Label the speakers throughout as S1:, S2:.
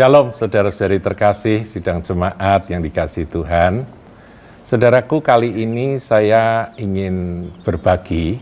S1: Shalom saudara-saudari terkasih, sidang jemaat yang dikasihi Tuhan. Saudaraku, kali ini saya ingin berbagi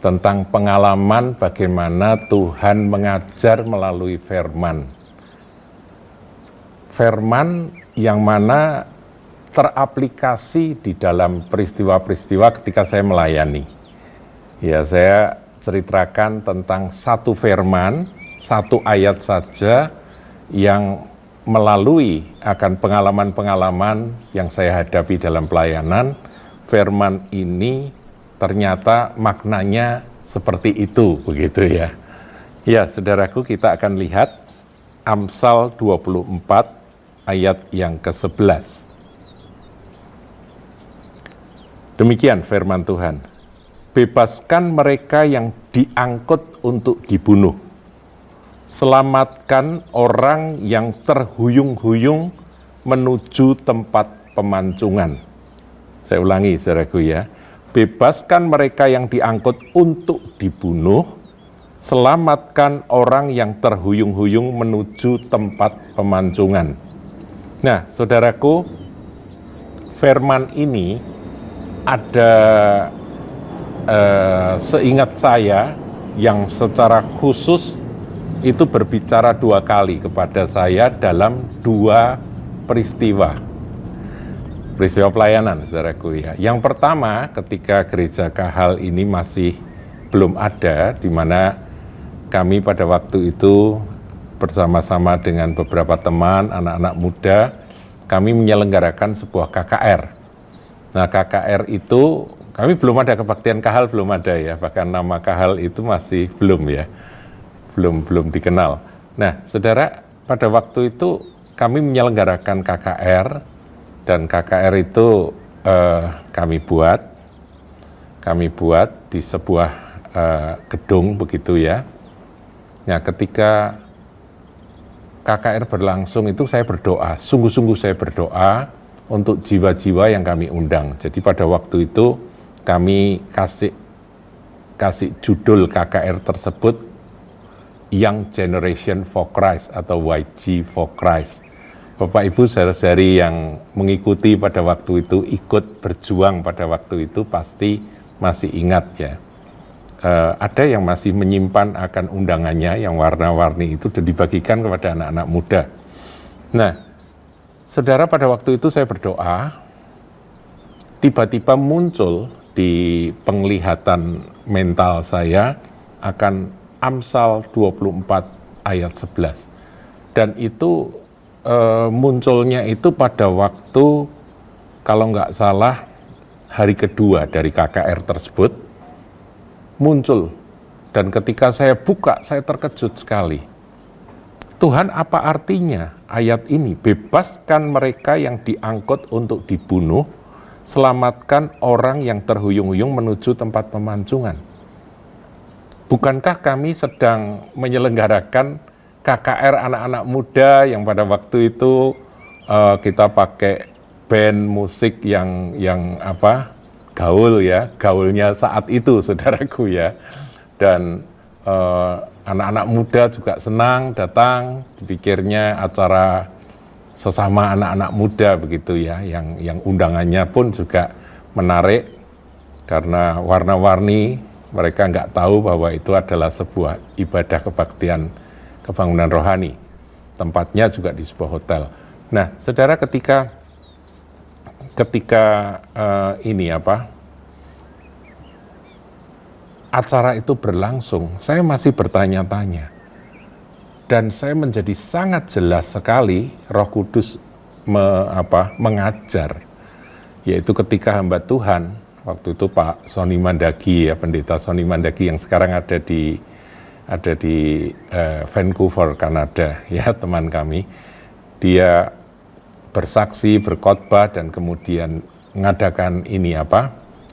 S1: tentang pengalaman bagaimana Tuhan mengajar melalui firman. Firman yang mana teraplikasi di dalam peristiwa-peristiwa ketika saya melayani. Ya, saya ceritakan tentang satu firman, satu ayat saja yang melalui akan pengalaman-pengalaman yang saya hadapi dalam pelayanan. Firman ini ternyata maknanya seperti itu, begitu ya. Ya, saudaraku, kita akan lihat Amsal 24 ayat yang ke-11. Demikian firman Tuhan. Bebaskan mereka yang diangkut untuk dibunuh. Selamatkan orang yang terhuyung-huyung menuju tempat pemancingan. Saya ulangi, saudaraku ya. Bebaskan mereka yang diangkut untuk dibunuh. Selamatkan orang yang terhuyung-huyung menuju tempat pemancingan. Nah, saudaraku, firman ini ada seingat saya yang secara khusus itu berbicara dua kali kepada saya dalam dua peristiwa pelayanan, saudaraku ya. Yang pertama, ketika gereja Kahal ini masih belum ada, di mana kami pada waktu itu bersama-sama dengan beberapa teman, anak-anak muda, kami menyelenggarakan sebuah KKR. Nah, KKR itu, kami belum ada kebaktian Kahal, belum ada ya, bahkan nama Kahal itu masih belum ya. Belum dikenal. Nah, saudara, pada waktu itu kami menyelenggarakan KKR, dan KKR itu kami buat di sebuah gedung begitu ya. Nah, ketika KKR berlangsung itu saya berdoa, sungguh-sungguh saya berdoa untuk jiwa-jiwa yang kami undang. Jadi pada waktu itu kami kasih judul KKR tersebut Young Generation for Christ atau YG for Christ. Bapak Ibu saudara-saudari yang mengikuti pada waktu itu, ikut berjuang pada waktu itu pasti masih ingat ya. Ada yang masih menyimpan akan undangannya yang warna-warni itu dan dibagikan kepada anak-anak muda. Nah, saudara, pada waktu itu saya berdoa, tiba-tiba muncul di penglihatan mental saya akan Amsal 24 ayat 11. Dan itu munculnya itu pada waktu, kalau nggak salah, hari kedua dari KKR tersebut, muncul. Dan ketika saya buka, saya terkejut sekali. Tuhan, apa artinya ayat ini? Bebaskan mereka yang diangkut untuk dibunuh, selamatkan orang yang terhuyung-huyung menuju tempat pemancingan. Bukankah kami sedang menyelenggarakan KKR anak-anak muda yang pada waktu itu kita pakai band musik yang gaul ya, gaulnya saat itu, saudaraku ya. Dan anak-anak muda juga senang datang, dipikirnya acara sesama anak-anak muda begitu ya, yang undangannya pun juga menarik karena warna-warni. Mereka nggak tahu bahwa itu adalah sebuah ibadah kebaktian kebangunan rohani. Tempatnya juga di sebuah hotel. Nah, saudara, ketika acara itu berlangsung, saya masih bertanya-tanya. Dan saya menjadi sangat jelas sekali Roh Kudus mengajar. Yaitu ketika hamba Tuhan, waktu itu Pak Sony Mandagi ya, Pendeta Sony Mandagi yang sekarang ada di Vancouver, Kanada ya, teman kami. Dia bersaksi, berkhotbah dan kemudian mengadakan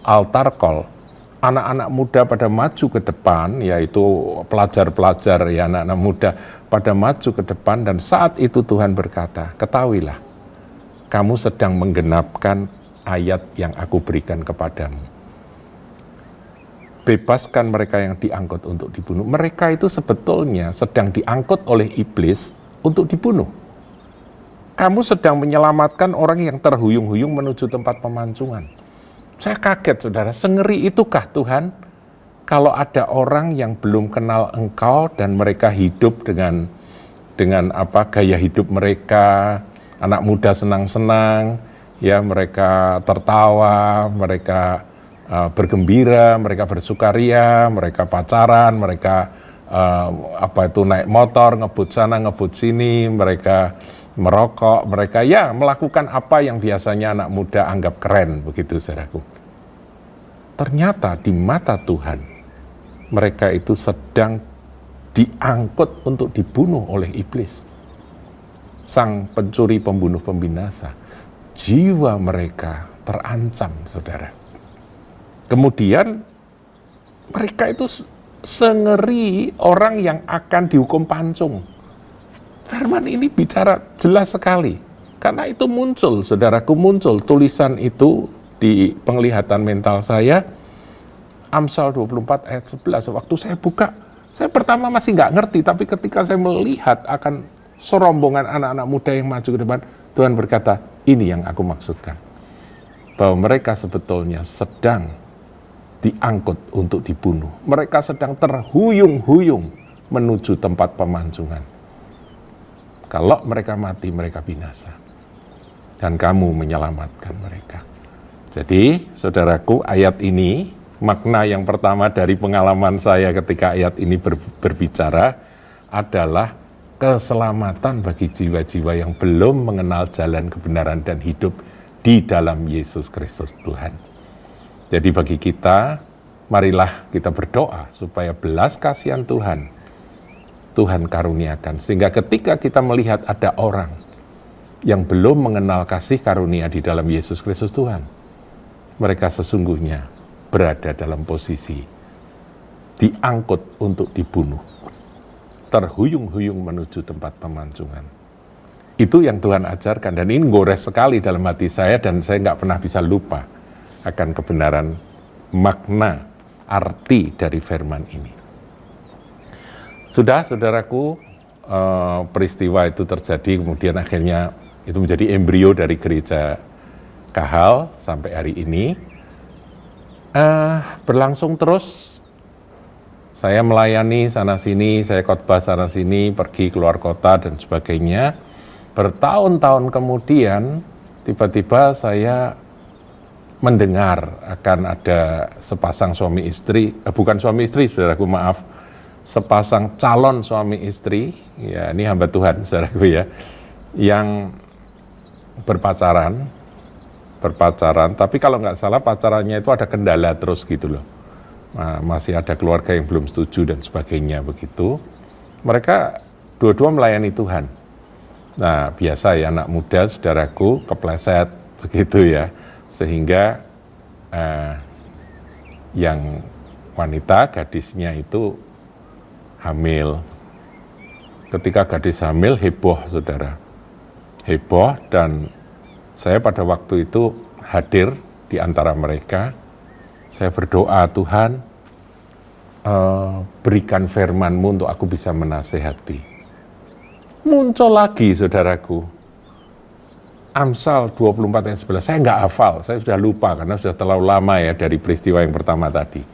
S1: altar call. Anak-anak muda pada maju ke depan, yaitu pelajar-pelajar ya, anak-anak muda pada maju ke depan, dan saat itu Tuhan berkata, ketahuilah, kamu sedang menggenapkan ayat yang aku berikan kepadamu. Bebaskan mereka yang diangkut untuk dibunuh. Mereka itu sebetulnya sedang diangkut oleh iblis untuk dibunuh. kamu sedang menyelamatkan orang yang terhuyung-huyung menuju tempat pemancingan. Saya kaget, saudara, sengeri itukah Tuhan kalau ada orang yang belum kenal Engkau dan mereka hidup dengan gaya hidup mereka, anak muda senang-senang, ya mereka tertawa, mereka bergembira, mereka bersukaria, mereka pacaran, mereka naik motor, ngebut sana, ngebut sini, mereka merokok, mereka ya melakukan apa yang biasanya anak muda anggap keren, begitu saudaraku. Ternyata di mata Tuhan, mereka itu sedang diangkut untuk dibunuh oleh iblis, sang pencuri, pembunuh, pembinasa. Jiwa mereka terancam, saudara. Kemudian mereka itu sengeri orang yang akan dihukum pancung. Firman ini bicara jelas sekali, karena itu muncul, saudaraku, muncul tulisan itu di penglihatan mental saya, Amsal 24 ayat 11. Waktu saya buka, saya pertama masih nggak ngerti, tapi ketika saya melihat akan serombongan anak-anak muda yang maju ke depan, Tuhan berkata, ini yang aku maksudkan. Bahwa mereka sebetulnya sedang diangkut untuk dibunuh. Mereka sedang terhuyung-huyung menuju tempat pemancingan. Kalau mereka mati, mereka binasa. Dan kamu menyelamatkan mereka. Jadi, saudaraku, ayat ini, makna yang pertama dari pengalaman saya ketika ayat ini berbicara adalah keselamatan bagi jiwa-jiwa yang belum mengenal jalan kebenaran dan hidup di dalam Yesus Kristus Tuhan. Jadi bagi kita, marilah kita berdoa supaya belas kasihan Tuhan karuniakan, sehingga ketika kita melihat ada orang yang belum mengenal kasih karunia di dalam Yesus Kristus Tuhan, mereka sesungguhnya berada dalam posisi diangkut untuk dibunuh, terhuyung-huyung menuju tempat pemancingan. Itu yang Tuhan ajarkan, dan ini gores sekali dalam hati saya, dan saya nggak pernah bisa lupa akan kebenaran makna arti dari firman ini. Sudah, saudaraku, peristiwa itu terjadi, kemudian akhirnya itu menjadi embrio dari gereja Kahal sampai hari ini. Berlangsung terus, saya melayani sana-sini, saya khotbah sana-sini, pergi keluar kota dan sebagainya. Bertahun-tahun kemudian, tiba-tiba saya mendengar akan ada sepasang suami istri, bukan suami istri, saudaraku, maaf, sepasang calon suami istri, ya ini hamba Tuhan, saudaraku ya, yang berpacaran, tapi kalau nggak salah pacarannya itu ada kendala terus gitu loh. Nah, masih ada keluarga yang belum setuju dan sebagainya begitu. Mereka dua-dua melayani Tuhan. Nah, biasa ya anak muda, saudaraku, kepleset begitu ya, sehingga yang wanita, gadisnya itu hamil. Ketika gadis hamil, heboh, saudara. Heboh, dan saya pada waktu itu hadir di antara mereka. Saya berdoa, Tuhan, berikan firman-Mu untuk aku bisa menasehati. Muncul lagi, saudaraku, Amsal 24 ayat 11. Saya nggak hafal, saya sudah lupa karena sudah terlalu lama ya dari peristiwa yang pertama tadi.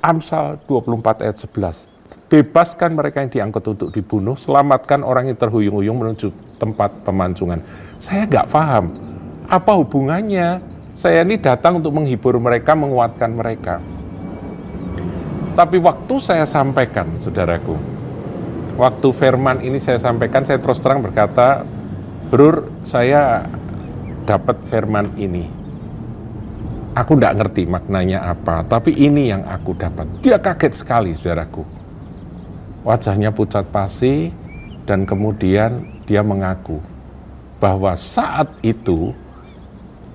S1: Amsal 24 ayat 11. Bebaskan mereka yang diangkut untuk dibunuh, selamatkan orang yang terhuyung-huyung menuju tempat pemancingan. Saya nggak paham, apa hubungannya? Saya ini datang untuk menghibur mereka, menguatkan mereka. Tapi waktu saya sampaikan, saudaraku, waktu firman ini saya sampaikan, saya terus terang berkata, Brur, saya dapat firman ini. Aku nggak ngerti maknanya apa, tapi ini yang aku dapat. Dia kaget sekali, saudaraku. Wajahnya pucat pasi, dan kemudian dia mengaku bahwa saat itu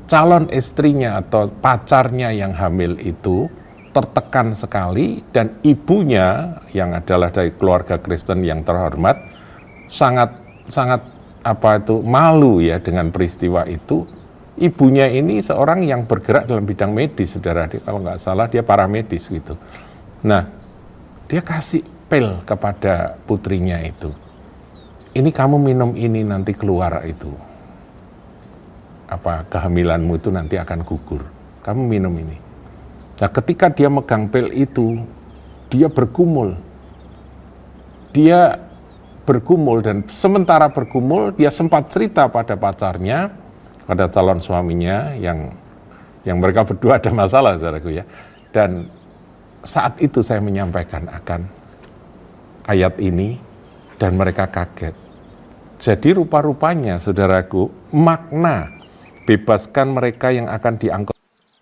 S1: calon istrinya atau pacarnya yang hamil itu tertekan sekali, dan ibunya yang adalah dari keluarga Kristen yang terhormat sangat malu ya dengan peristiwa itu. Ibunya ini seorang yang bergerak dalam bidang medis, saudara. Kalau nggak salah dia paramedis gitu. Nah, dia kasih pil kepada putrinya itu. ini kamu minum ini nanti keluar itu, kehamilanmu itu nanti akan gugur, kamu minum ini. Nah ketika dia megang pil itu, dia bergumul dan sementara bergumul dia sempat cerita pada pacarnya, pada calon suaminya yang mereka berdua ada masalah, saudaraku ya. Dan saat itu saya menyampaikan akan ayat ini dan mereka kaget. Jadi rupa-rupanya saudaraku, makna bebaskan mereka yang akan diangkut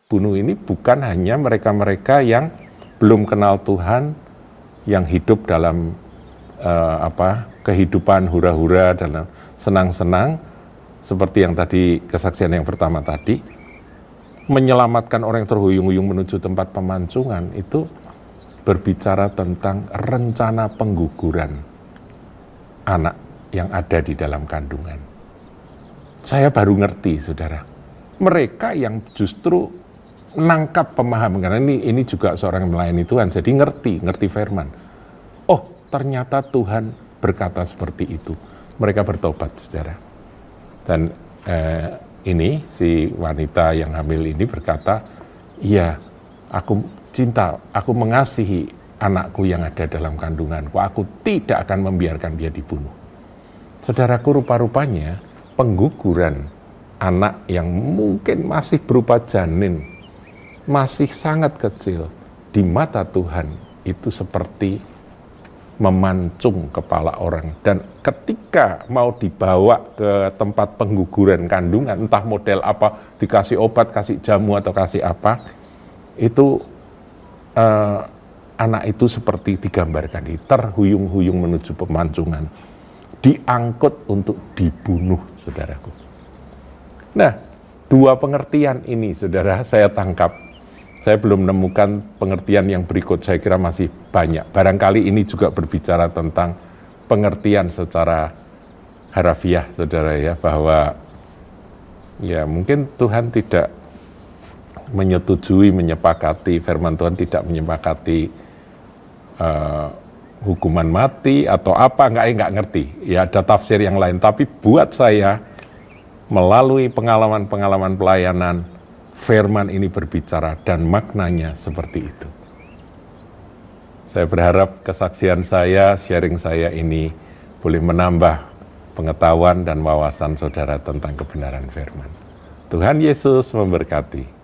S1: bunuh ini bukan hanya mereka-mereka yang belum kenal Tuhan, yang hidup dalam kehidupan hura-hura dan senang-senang, seperti yang tadi kesaksian yang pertama tadi, menyelamatkan orang yang terhuyung-huyung menuju tempat pemancingan, itu berbicara tentang rencana pengguguran anak yang ada di dalam kandungan. Saya baru ngerti, saudara, mereka yang justru nangkap pemahaman, karena ini juga seorang melayani Tuhan, jadi ngerti firman. Oh, ternyata Tuhan berkata seperti itu. Mereka bertobat, saudara. Dan ini si wanita yang hamil ini berkata, iya, aku cinta, aku mengasihi anakku yang ada dalam kandunganku, aku tidak akan membiarkan dia dibunuh. Saudaraku, rupa-rupanya pengguguran anak yang mungkin masih berupa janin, masih sangat kecil, di mata Tuhan itu seperti memancung kepala orang. Dan ketika mau dibawa ke tempat pengguguran kandungan, entah model apa, dikasih obat, kasih jamu atau kasih apa, itu anak itu seperti digambarkan, terhuyung-huyung menuju pemancungan, diangkut untuk dibunuh, saudaraku. Nah, dua pengertian ini, saudara, saya tangkap. Saya belum menemukan pengertian yang berikut, saya kira masih banyak. Barangkali ini juga berbicara tentang pengertian secara harafiah, saudara ya, bahwa ya mungkin Tuhan tidak menyetujui, menyepakati, firman Tuhan tidak menyepakati hukuman mati atau apa, enggak ngerti. Ya ada tafsir yang lain, tapi buat saya melalui pengalaman-pengalaman pelayanan, firman ini berbicara dan maknanya seperti itu. Saya berharap kesaksian saya, sharing saya ini boleh menambah pengetahuan dan wawasan saudara tentang kebenaran firman. Tuhan Yesus memberkati.